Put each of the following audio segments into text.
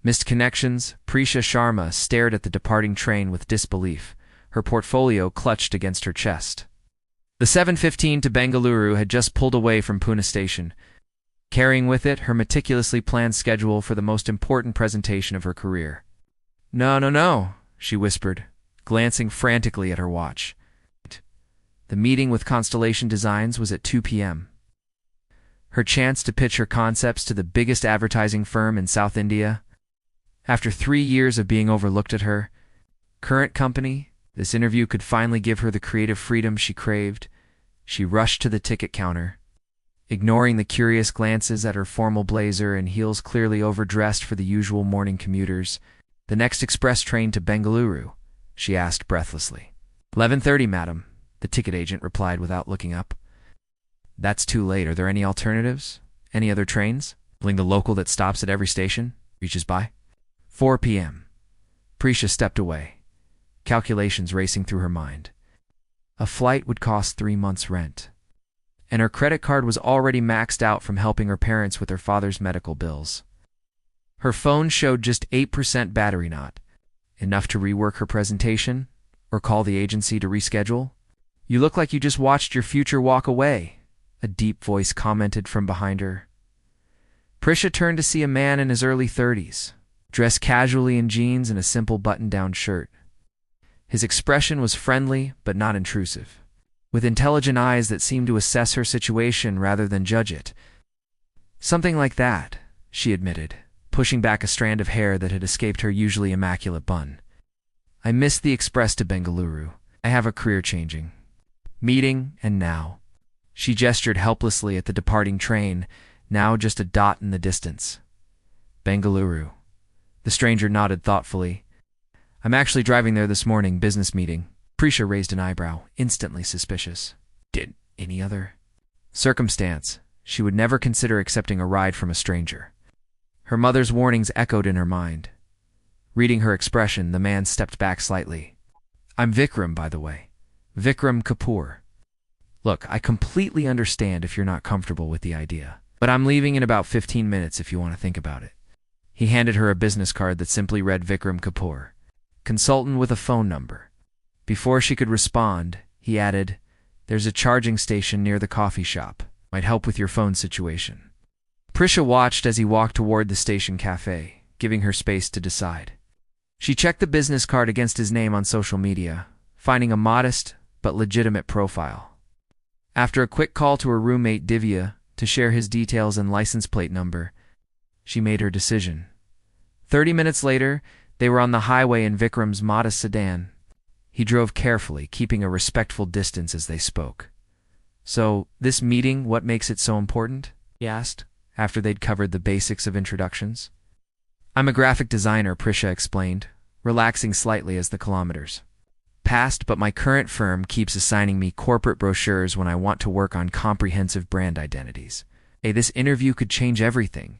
Missed connections. Prisha Sharma stared at the departing train with disbelief, her portfolio clutched against her chest. The 7:15 to Bengaluru had just pulled away from Pune station, carrying with it her meticulously planned schedule for the most important presentation of her career. No, no, no, she whispered, glancing frantically at her watch. The meeting with Constellation Designs was at 2 p.m. Her chance to pitch her concepts to the biggest advertising firm in South India. After 3 years of being overlooked at her current company, this interview could finally give her the creative freedom she craved. She rushed to the ticket counter, ignoring the curious glances at her formal blazer and heels clearly overdressed for the usual morning commuters. The next express train to Bengaluru, she asked breathlessly. 11:30, madam, the ticket agent replied without looking up. That's too late. Are there any alternatives? Any other trains? Bling the local that stops at every station, reaches by. 4 p.m. Prisha stepped away, calculations racing through her mind. A flight would cost 3 months' rent, and her credit card was already maxed out from helping her parents with their father's medical bills. Her phone showed just 8% battery not enough to rework her presentation or call the agency to reschedule. You look like you just watched your future walk away, a deep voice commented from behind her. Prisha turned to see a man in his early 30s, dressed casually in jeans and a simple button-down shirt. His expression was friendly but not intrusive, with intelligent eyes that seemed to assess her situation rather than judge it. Something like that, she admitted, pushing back a strand of hair that had escaped her usually immaculate bun. I missed the express to Bengaluru. I have a career-changing meeting, and now. She gestured helplessly at the departing train, now just a dot in the distance. Bengaluru. The stranger nodded thoughtfully. I'm actually driving there this morning, business meeting. Prisha raised an eyebrow, instantly suspicious. Did any other circumstance, she would never consider accepting a ride from a stranger. Her mother's warnings echoed in her mind. Reading her expression, the man stepped back slightly. I'm Vikram, by the way. Vikram Kapoor. Look, I completely understand if you're not comfortable with the idea, but I'm leaving in about 15 minutes if you want to think about it. He handed her a business card that simply read Vikram Kapoor, consultant with a phone number. Before she could respond, he added, There's a charging station near the coffee shop. Might help with your phone situation. Prisha watched as he walked toward the station cafe, giving her space to decide. She checked the business card against his name on social media, finding a modest but legitimate profile. After a quick call to her roommate Divya to share his details and license plate number, she made her decision. 30 minutes later, they were on the highway in Vikram's modest sedan. He drove carefully, keeping a respectful distance as they spoke. So, this meeting, what makes it so important? He asked, after they'd covered the basics of introductions. I'm a graphic designer, Prisha explained, relaxing slightly as the kilometers passed, but my current firm keeps assigning me corporate brochures when I want to work on comprehensive brand identities. Hey, this interview could change everything.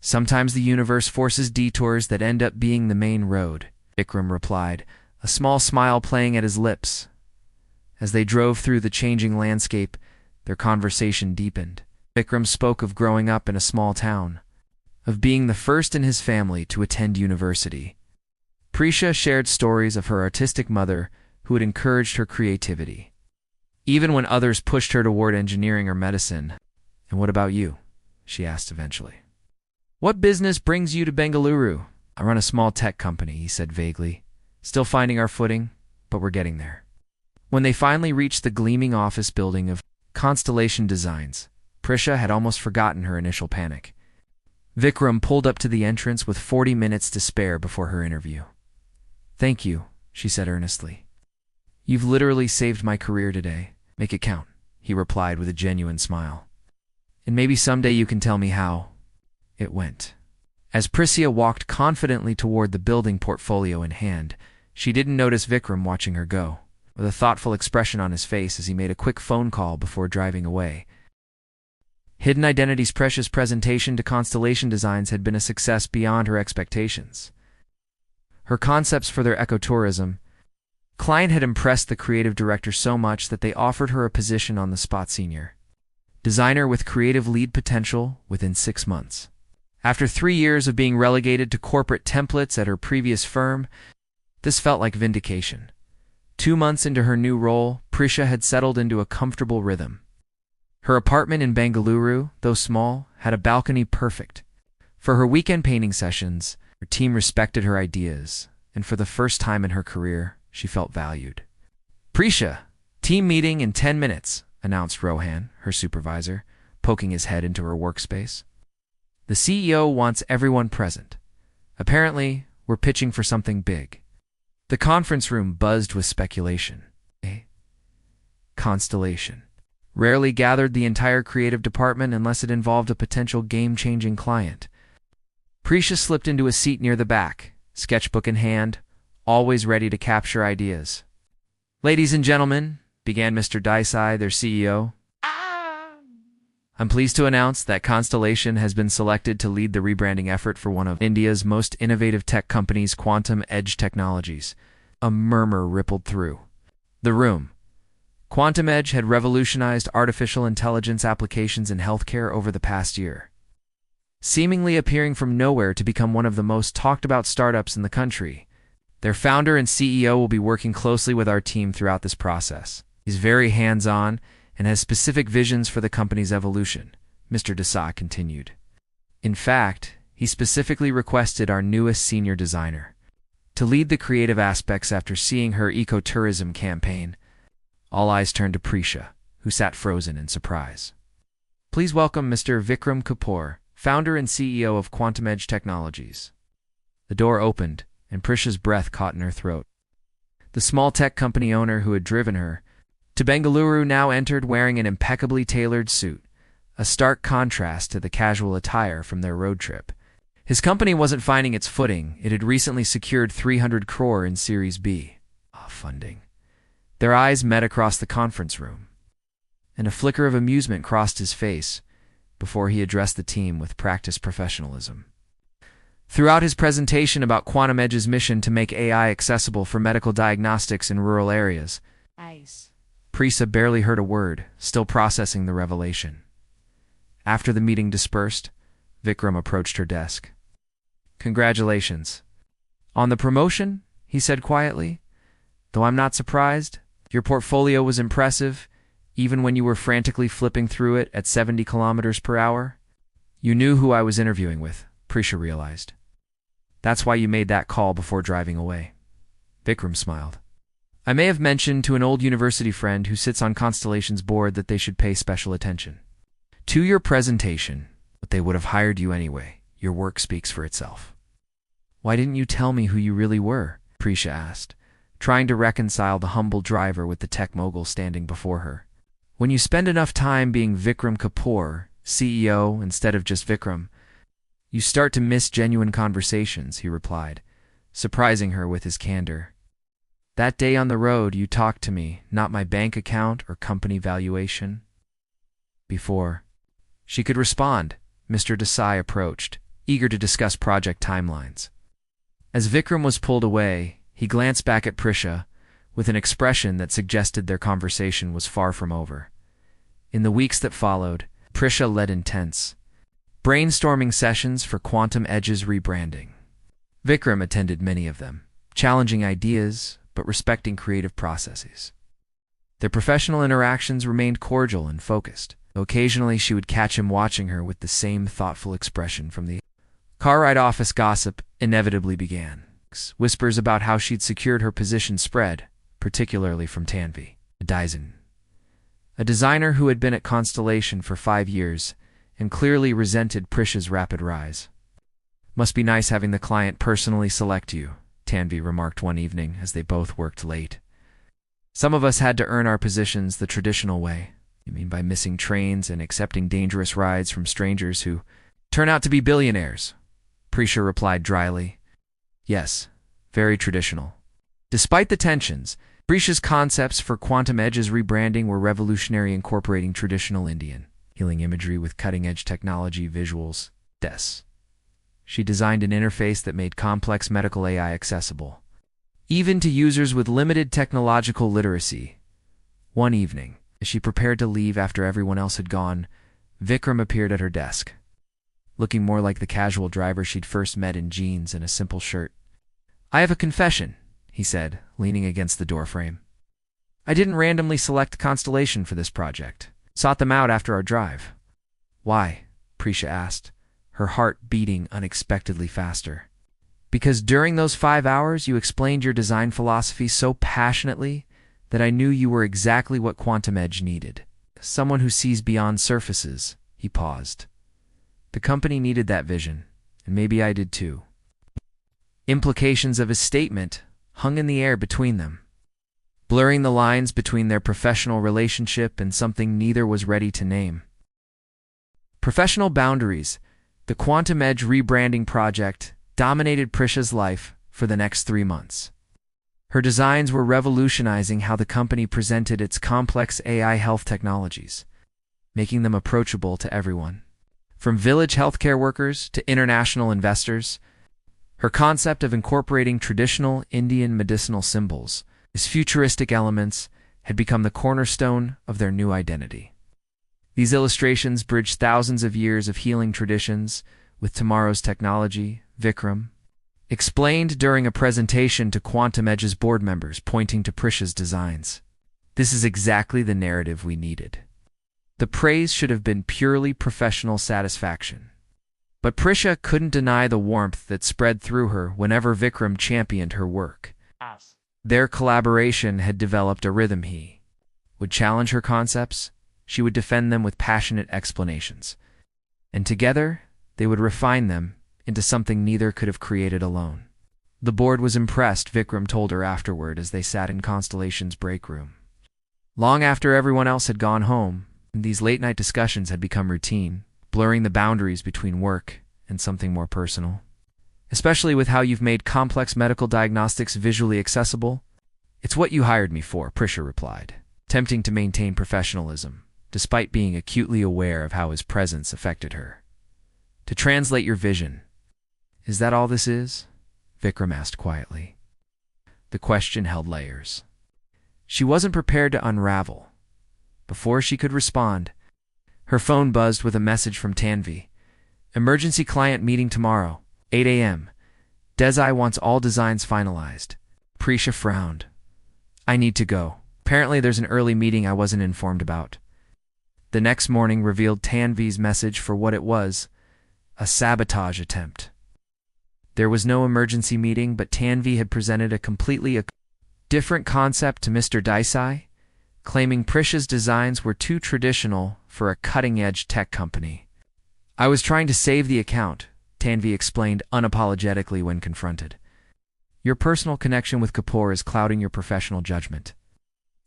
Sometimes the universe forces detours that end up being the main road, Vikram replied, a small smile playing at his lips. As they drove through the changing landscape, their conversation deepened. Vikram spoke of growing up in a small town, of being the first in his family to attend university. Prisha shared stories of her artistic mother who had encouraged her creativity, even when others pushed her toward engineering or medicine. And what about you? She asked eventually. What business brings you to Bengaluru? I run a small tech company, he said vaguely. Still finding our footing, but we're getting there. When they finally reached the gleaming office building of Constellation Designs, Prisha had almost forgotten her initial panic. Vikram pulled up to the entrance with 40 minutes to spare before her interview. Thank you, she said earnestly. You've literally saved my career today. Make it count, he replied with a genuine smile. And maybe someday you can tell me how it went. As Prisya walked confidently toward the building, portfolio in hand, she didn't notice Vikram watching her go, with a thoughtful expression on his face as he made a quick phone call before driving away. Hidden Identity's precious presentation to Constellation Designs had been a success beyond her expectations. Her concepts for their ecotourism client had impressed the creative director so much that they offered her a position on the spot, senior designer with creative lead potential, within 6 months. After 3 years of being relegated to corporate templates at her previous firm, this felt like vindication. 2 months into her new role, Prisha had settled into a comfortable rhythm. Her apartment in Bengaluru, though small, had a balcony perfect. For her weekend painting sessions, her team respected her ideas, and for the first time in her career, she felt valued. "Prisha, team meeting in 10 minutes, announced Rohan, her supervisor, poking his head into her workspace. "The CEO wants everyone present. Apparently, we're pitching for something big." The conference room buzzed with speculation. A constellation rarely gathered the entire creative department unless it involved a potential game-changing client. Prisha slipped into a seat near the back, sketchbook in hand, always ready to capture ideas. "Ladies and gentlemen," began Mr. Desai, their CEO, "I'm pleased to announce that Constellation has been selected to lead the rebranding effort for one of India's most innovative tech companies, Quantum Edge Technologies." A murmur rippled through the room. Quantum Edge had revolutionized artificial intelligence applications in healthcare over the past year, seemingly appearing from nowhere to become one of the most talked-about startups in the country. Their founder and CEO will be working closely with our team throughout this process. He's very hands-on and has specific visions for the company's evolution, Mr. Desai continued. In fact, he specifically requested our newest senior designer to lead the creative aspects after seeing her ecotourism campaign. All eyes turned to Prisha, who sat frozen in surprise. "Please welcome Mr. Vikram Kapoor, founder and CEO of Quantum Edge Technologies." The door opened, and Prisha's breath caught in her throat. The small tech company owner who had driven her to Bengaluru now entered wearing an impeccably tailored suit, a stark contrast to the casual attire from their road trip. His company wasn't finding its footing. It had recently secured 300 crore in Series B funding. Their eyes met across the conference room, and a flicker of amusement crossed his face before he addressed the team with practiced professionalism. Throughout his presentation about Quantum Edge's mission to make AI accessible for medical diagnostics in rural areas, Prisha barely heard a word, still processing the revelation. After the meeting dispersed, Vikram approached her desk. "Congratulations on the promotion," he said quietly. "Though I'm not surprised. Your portfolio was impressive, even when you were frantically flipping through it at 70 kilometers per hour. You knew who I was interviewing with," Prisha realized. "That's why you made that call before driving away." Vikram smiled. "I may have mentioned to an old university friend who sits on Constellation's board that they should pay special attention to your presentation, but they would have hired you anyway. Your work speaks for itself." "Why didn't you tell me who you really were?" Prisha asked, trying to reconcile the humble driver with the tech mogul standing before her. "When you spend enough time being Vikram Kapoor, CEO, instead of just Vikram, you start to miss genuine conversations," he replied, surprising her with his candor. "That day on the road, you talked to me, not my bank account or company valuation." Before she could respond, Mr. Desai approached, eager to discuss project timelines. As Vikram was pulled away, he glanced back at Prisha with an expression that suggested their conversation was far from over. In the weeks that followed, Prisha led intense brainstorming sessions for Quantum Edge's rebranding. Vikram attended many of them, challenging ideas but respecting creative processes. Their professional interactions remained cordial and focused. Occasionally, she would catch him watching her with the same thoughtful expression from the car ride. Office gossip inevitably began. Whispers about how she'd secured her position spread, particularly from Tanvi Dyson, a designer who had been at Constellation for 5 years and clearly resented Prisha's rapid rise. "Must be nice having the client personally select you," Tanvi remarked one evening as they both worked late. "Some of us had to earn our positions the traditional way." "You mean by missing trains and accepting dangerous rides from strangers who turn out to be billionaires?" Prisha replied dryly. "Yes, very traditional." Despite the tensions, Prisha's concepts for Quantum Edge's rebranding were revolutionary, incorporating traditional Indian healing imagery with cutting-edge technology visuals. She designed an interface that made complex medical AI accessible, even to users with limited technological literacy. One evening, as she prepared to leave after everyone else had gone, Vikram appeared at her desk. looking more like the casual driver she'd first met in jeans and a simple shirt. "I have a confession," he said, leaning against the doorframe. "I didn't randomly select Constellation for this project. Sought them out after our drive." "Why?" Prisha asked, her heart beating unexpectedly faster. "Because during those 5 hours you explained your design philosophy so passionately that I knew you were exactly what Quantum Edge needed. Someone who sees beyond surfaces." He paused. "The company needed that vision, and maybe I did too." Implications of his statement hung in the air between them, blurring the lines between their professional relationship and something neither was ready to name. Professional boundaries. The Quantum Edge rebranding project dominated Prisha's life for the next 3 months. Her designs were revolutionizing how the company presented its complex AI health technologies, making them approachable to everyone. From village healthcare workers to international investors, her concept of incorporating traditional Indian medicinal symbols, its futuristic elements, had become the cornerstone of their new identity. These illustrations bridged thousands of years of healing traditions with tomorrow's technology, Vikram explained during a presentation to Quantum Edge's board members, pointing to Prisha's designs. "This is exactly the narrative we needed." The praise should have been purely professional satisfaction. But Prisha couldn't deny the warmth that spread through her whenever Vikram championed her work. Their collaboration had developed a rhythm. He would challenge her concepts, she would defend them with passionate explanations, and together they would refine them into something neither could have created alone. The board was impressed, Vikram told her afterward as they sat in Constellation's break room. Long after everyone else had gone home, these late-night discussions had become routine, blurring the boundaries between work and something more personal. "Especially with how you've made complex medical diagnostics visually accessible." "It's what you hired me for," Prisha replied, attempting to maintain professionalism, despite being acutely aware of how his presence affected her. "To translate your vision." "Is that all this is?" Vikram asked quietly. The question held layers. She wasn't prepared to unravel. Before she could respond, her phone buzzed with a message from Tanvi. "Emergency client meeting tomorrow, 8 a.m. Desi wants all designs finalized." Prisha frowned. "I need to go. Apparently there's an early meeting I wasn't informed about." The next morning revealed Tanvi's message for what it was, a sabotage attempt. There was no emergency meeting, but Tanvi had presented a completely different concept to Mr. Desai, claiming Prisha's designs were too traditional for a cutting-edge tech company. "I was trying to save the account," Tanvi explained unapologetically when confronted. "Your personal connection with Kapoor is clouding your professional judgment."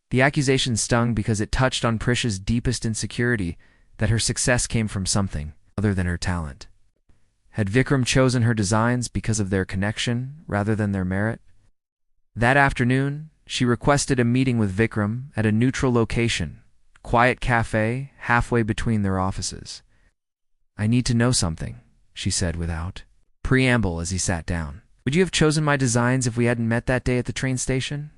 The accusation stung because it touched on Prisha's deepest insecurity, that her success came from something other than her talent. Had Vikram chosen her designs because of their connection rather than their merit? That afternoon, she requested a meeting with Vikram at a neutral location, quiet cafe halfway between their offices. "I need to know something," she said without preamble as he sat down. "Would you have chosen my designs if we hadn't met that day at the train station?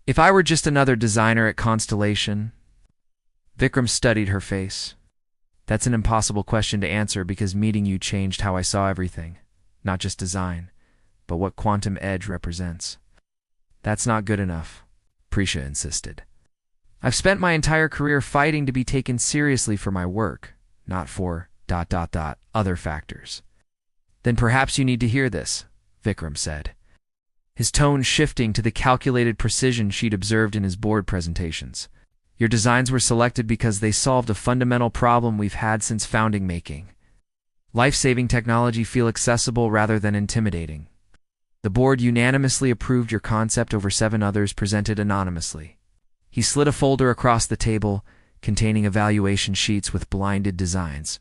If I were just another designer at Constellation?" Vikram studied her face. "That's an impossible question to answer because meeting you changed how I saw everything, not just design, but what Quantum Edge represents." "That's not good enough," Prisha insisted. "I've spent my entire career fighting to be taken seriously for my work, not for ... other factors." "Then perhaps you need to hear this," Vikram said, his tone shifting to the calculated precision she'd observed in his board presentations. "Your designs were selected because they solved a fundamental problem we've had since founding, making life-saving technology feel accessible rather than intimidating. The board unanimously approved your concept over 7 others presented anonymously." He slid a folder across the table containing evaluation sheets with blinded designs.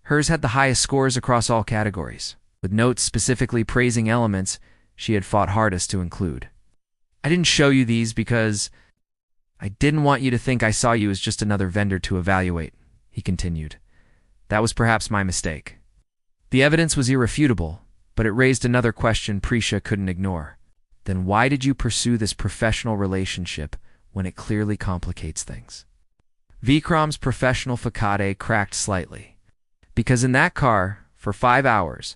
Hers had the highest scores across all categories, with notes specifically praising elements she had fought hardest to include. "I didn't show you these because I didn't want you to think I saw you as just another vendor to evaluate," he continued. "That was perhaps my mistake." The evidence was irrefutable, but it raised another question Prisha couldn't ignore. Then why did you pursue this professional relationship when it clearly complicates things? Vikram's professional facade cracked slightly. "Because in that car, For 5 hours,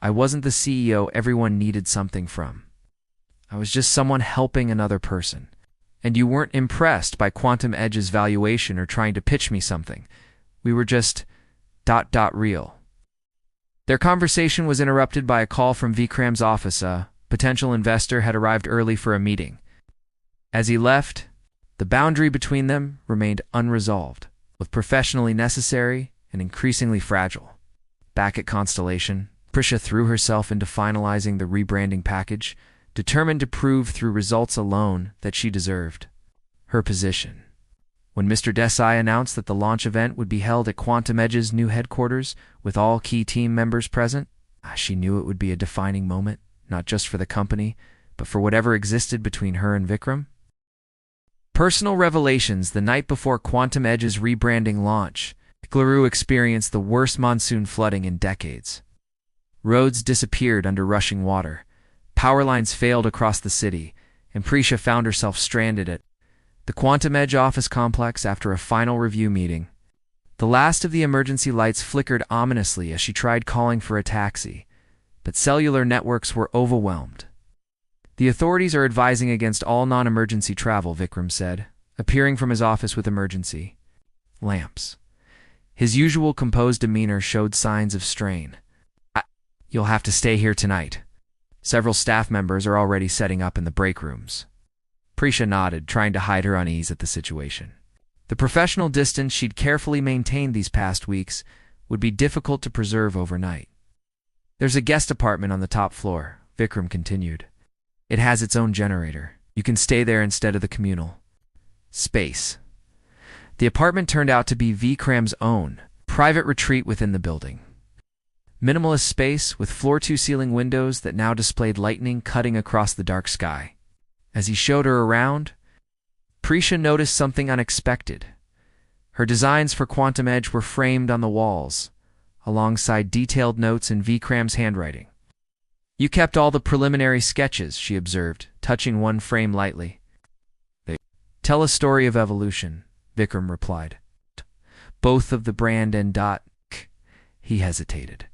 I wasn't the CEO everyone needed something from. I was just someone helping another person. And you weren't impressed by Quantum Edge's valuation or trying to pitch me something. We were just ... real. Their conversation was interrupted by a call from Vikram's office. A potential investor had arrived early for a meeting. As he left, the boundary between them remained unresolved, with professionally necessary and increasingly fragile. Back at Constellation, Prisha threw herself into finalizing the rebranding package, determined to prove through results alone that she deserved her position. When Mr. Desai announced that the launch event would be held at Quantum Edge's new headquarters with all key team members present, she knew it would be a defining moment, not just for the company, but for whatever existed between her and Vikram. Personal revelations: the night before Quantum Edge's rebranding launch, Bengaluru experienced the worst monsoon flooding in decades. Roads disappeared under rushing water, power lines failed across the city, and Prisha found herself stranded at the Quantum Edge office complex after a final review meeting. The last of the emergency lights flickered ominously as she tried calling for a taxi, but cellular networks were overwhelmed. The authorities are advising against all non-emergency travel, Vikram said, appearing from his office with emergency lamps. His usual composed demeanor showed signs of strain. You'll have to stay here tonight. Several staff members are already setting up in the break rooms. Prisha nodded, trying to hide her unease at the situation. The professional distance she'd carefully maintained these past weeks would be difficult to preserve overnight. There's a guest apartment on the top floor, Vikram continued. It has its own generator. You can stay there instead of the communal space. The apartment turned out to be Vikram's own private retreat within the building. Minimalist space with floor-to-ceiling windows that now displayed lightning cutting across the dark sky. As he showed her around, Prisha noticed something unexpected. Her designs for Quantum Edge were framed on the walls, alongside detailed notes in Vikram's handwriting. You kept all the preliminary sketches, she observed, touching one frame lightly. They tell a story of evolution, Vikram replied. Both of the brand and ... he hesitated.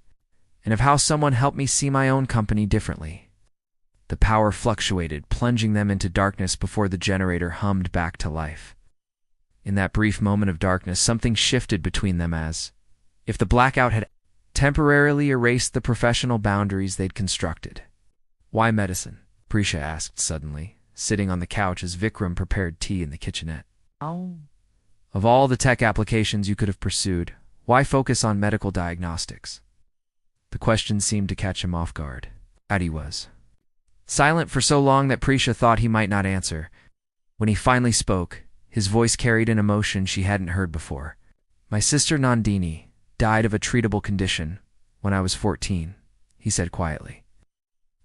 And of how someone helped me see my own company differently. The power fluctuated, plunging them into darkness before the generator hummed back to life. In that brief moment of darkness, something shifted between them as if the blackout had temporarily erased the professional boundaries they'd constructed. Why medicine? Prisha asked suddenly, sitting on the couch as Vikram prepared tea in the kitchenette. Of all the tech applications you could have pursued, why focus on medical diagnostics? The question seemed to catch him off guard. He was silent for so long that Prisha thought he might not answer. When he finally spoke, his voice carried an emotion she hadn't heard before. My sister Nandini died of a treatable condition when I was 14, he said quietly.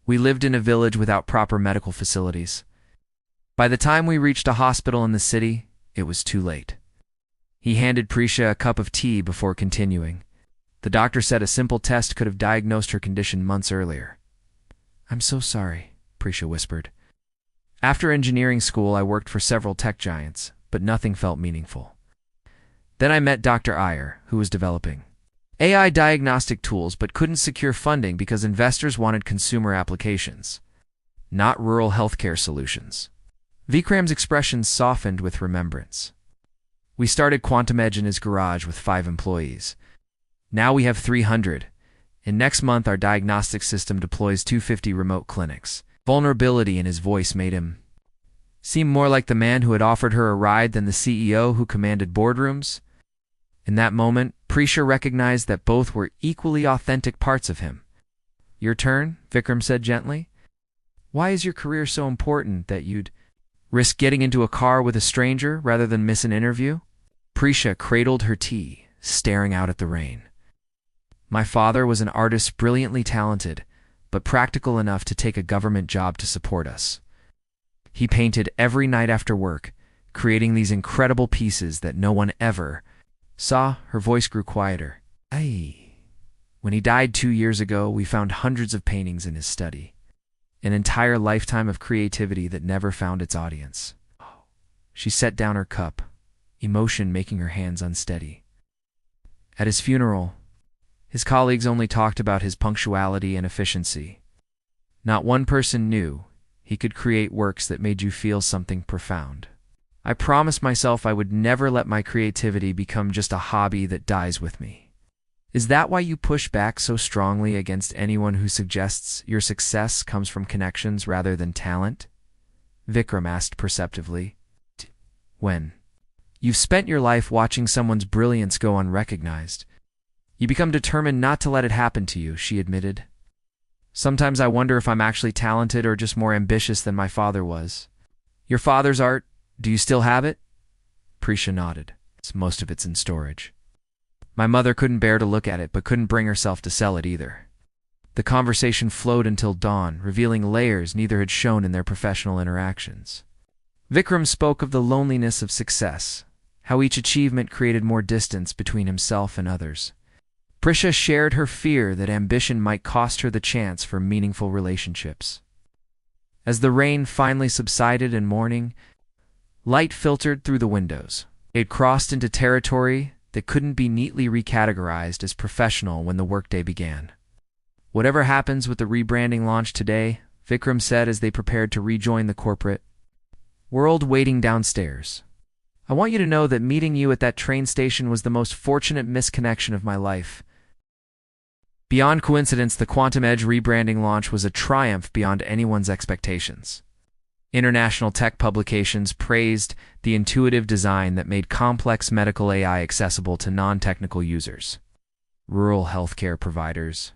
We lived in a village without proper medical facilities. By the time we reached a hospital in the city, it was too late. He handed Prisha a cup of tea before continuing. The doctor said a simple test could have diagnosed her condition months earlier. I'm so sorry, Prisha whispered. After engineering school, I worked for several tech giants, but nothing felt meaningful. Then I met Dr. Iyer, who was developing AI diagnostic tools but couldn't secure funding because investors wanted consumer applications, not rural healthcare solutions. Vikram's expression softened with remembrance. We started Quantum Edge in his garage with 5 employees. Now we have 300, and next month our diagnostic system deploys 250 remote clinics. Vulnerability in his voice made him seem more like the man who had offered her a ride than the CEO who commanded boardrooms. In that moment, Prisha recognized that both were equally authentic parts of him. Your turn, Vikram said gently. Why is your career so important that you'd risk getting into a car with a stranger rather than miss an interview? Prisha cradled her tea, staring out at the rain. My father was an artist brilliantly talented, but practical enough to take a government job to support us. He painted every night after work, creating these incredible pieces that no one ever saw. Her voice grew quieter. When he died 2 years ago, we found hundreds of paintings in his study. An entire lifetime of creativity that never found its audience. She set down her cup, emotion making her hands unsteady. At his funeral, His colleagues only talked about his punctuality and efficiency. Not one person knew he could create works that made you feel something profound. I promised myself I would never let my creativity become just a hobby that dies with me. Is that why you push back so strongly against anyone who suggests your success comes from connections rather than talent? Vikram asked perceptively. When you've spent your life watching someone's brilliance go unrecognized, you become determined not to let it happen to you, she admitted. Sometimes I wonder if I'm actually talented or just more ambitious than my father was. Your father's art, do you still have it? Prisha nodded. Most of it's in storage. My mother couldn't bear to look at it, but couldn't bring herself to sell it either. The conversation flowed until dawn, revealing layers neither had shown in their professional interactions. Vikram spoke of the loneliness of success, how each achievement created more distance between himself and others. Prisha shared her fear that ambition might cost her the chance for meaningful relationships. As the rain finally subsided in morning, light filtered through the windows. It crossed into territory that couldn't be neatly recategorized as professional when the workday began. Whatever happens with the rebranding launch today, Vikram said as they prepared to rejoin the corporate world waiting downstairs. I want you to know that meeting you at that train station was the most fortunate misconnection of my life. Beyond coincidence, the Quantum Edge rebranding launch was a triumph beyond anyone's expectations. International tech publications praised the intuitive design that made complex medical AI accessible to non-technical users. Rural healthcare providers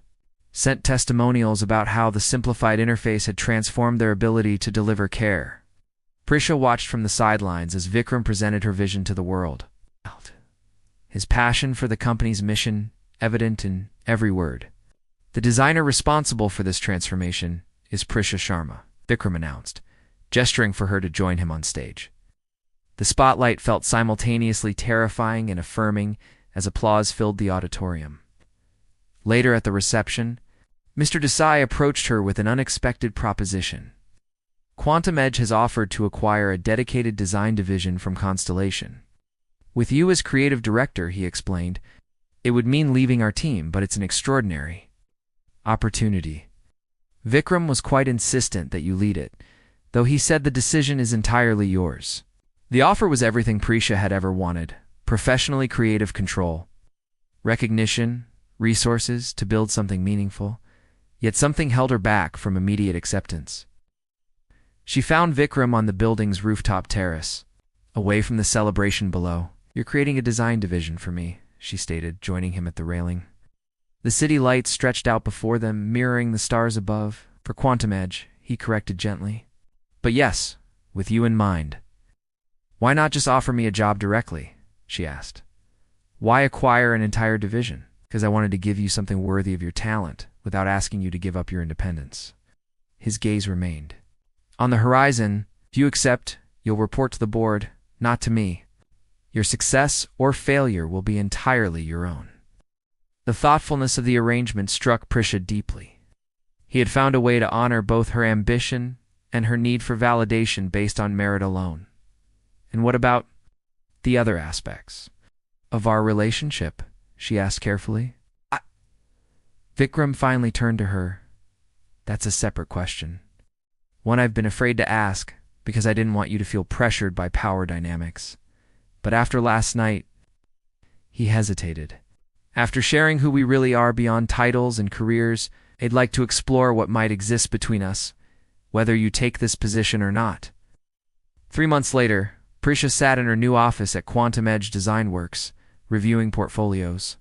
sent testimonials about how the simplified interface had transformed their ability to deliver care. Prisha watched from the sidelines as Vikram presented her vision to the world. His passion for the company's mission evident in every word. The designer responsible for this transformation is Prisha Sharma, Vikram announced, gesturing for her to join him on stage. The spotlight felt simultaneously terrifying and affirming as applause filled the auditorium. Later at the reception, Mr. Desai approached her with an unexpected proposition. Quantum Edge has offered to acquire a dedicated design division from Constellation. With you as creative director, he explained, it would mean leaving our team, but it's an extraordinary opportunity. Vikram was quite insistent that you lead it, though he said the decision is entirely yours. The offer was everything Prisha had ever wanted: professionally creative control, recognition, resources to build something meaningful, yet something held her back from immediate acceptance. She found Vikram on the building's rooftop terrace, away from the celebration below. You're creating a design division for me, she stated, joining him at the railing. The city lights stretched out before them, mirroring the stars above. For Quantum Edge, he corrected gently. But yes, with you in mind. Why not just offer me a job directly? She asked. Why acquire an entire division? Because I wanted to give you something worthy of your talent, without asking you to give up your independence. His gaze remained. On the horizon, if you accept, you'll report to the board, not to me. Your success or failure will be entirely your own. The thoughtfulness of the arrangement struck Prisha deeply. He had found a way to honor both her ambition and her need for validation based on merit alone. And what about the other aspects of our relationship? She asked carefully. Vikram finally turned to her. That's a separate question. One I've been afraid to ask because I didn't want you to feel pressured by power dynamics. But after last night, he hesitated. After sharing who we really are beyond titles and careers, I'd like to explore what might exist between us, whether you take this position or not. 3 months later, Prisha sat in her new office at Quantum Edge Design Works, reviewing portfolios.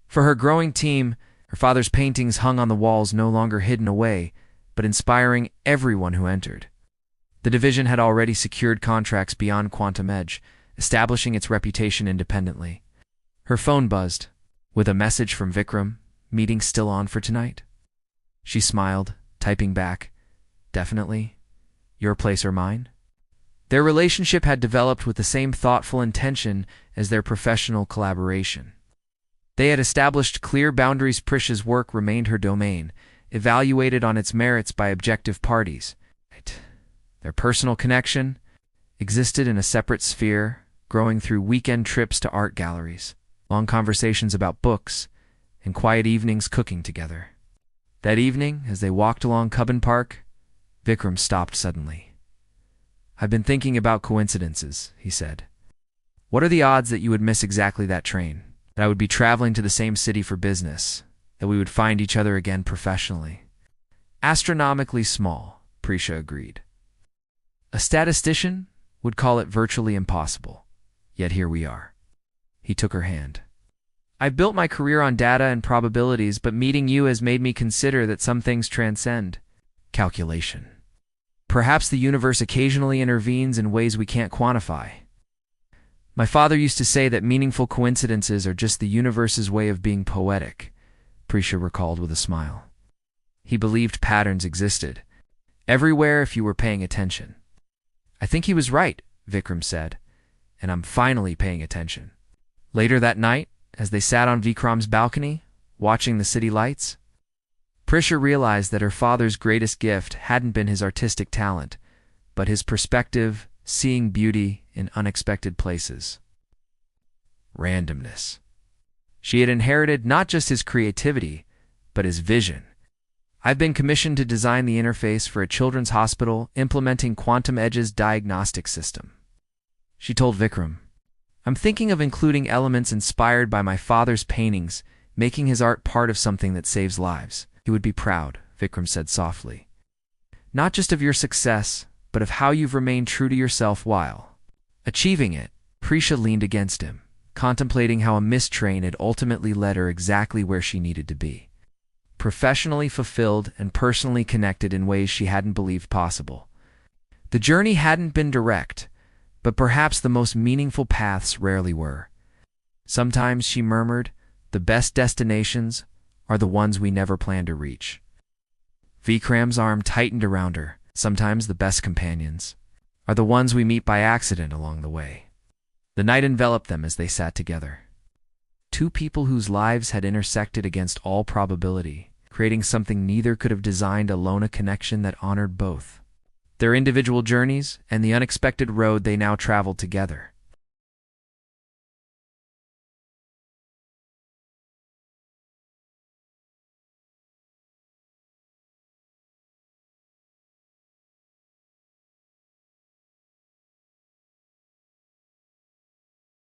For her growing team, her father's paintings hung on the walls, no longer hidden away, but inspiring everyone who entered. The division had already secured contracts beyond Quantum Edge, establishing its reputation independently. Her phone buzzed, with a message from Vikram, meeting still on for tonight. She smiled, typing back, definitely. Your place or mine? Their relationship had developed with the same thoughtful intention as their professional collaboration. They had established clear boundaries. Prisha's work remained her domain, evaluated on its merits by objective parties. Their personal connection existed in a separate sphere, growing through weekend trips to art galleries, long conversations about books, and quiet evenings cooking together. That evening, as they walked along Cubbon Park, Vikram stopped suddenly. "I've been thinking about coincidences," he said. "What are the odds that you would miss exactly that train, that I would be traveling to the same city for business, that we would find each other again professionally?" "Astronomically small," Prisha agreed. "A statistician would call it virtually impossible. Yet here we are." He took her hand. "I've built my career on data and probabilities, but meeting you has made me consider that some things transcend calculation. Perhaps the universe occasionally intervenes in ways we can't quantify. My father used to say that meaningful coincidences are just the universe's way of being poetic," Prisha recalled with a smile. "He believed patterns existed, everywhere if you were paying attention." "I think he was right," Vikram said, "and I'm finally paying attention." Later that night, as they sat on Vikram's balcony, watching the city lights, Prisha realized that her father's greatest gift hadn't been his artistic talent, but his perspective, seeing beauty in unexpected places. Randomness. She had inherited not just his creativity, but his vision. "I've been commissioned to design the interface for a children's hospital implementing Quantum Edge's diagnostic system," she told Vikram. "I'm thinking of including elements inspired by my father's paintings, making his art part of something that saves lives. He would be proud," Vikram said softly. "Not just of your success, but of how you've remained true to yourself while achieving it." Prisha leaned against him, contemplating how a missed train had ultimately led her exactly where she needed to be. Professionally fulfilled and personally connected in ways she hadn't believed possible. The journey hadn't been direct, but perhaps the most meaningful paths rarely were. Sometimes, she murmured, the best destinations are the ones we never plan to reach. Vikram's arm tightened around her. Sometimes the best companions are the ones we meet by accident along the way. The night enveloped them as they sat together. Two people whose lives had intersected against all probability, creating something neither could have designed alone, a connection that honored both their individual journeys and the unexpected road they now traveled together.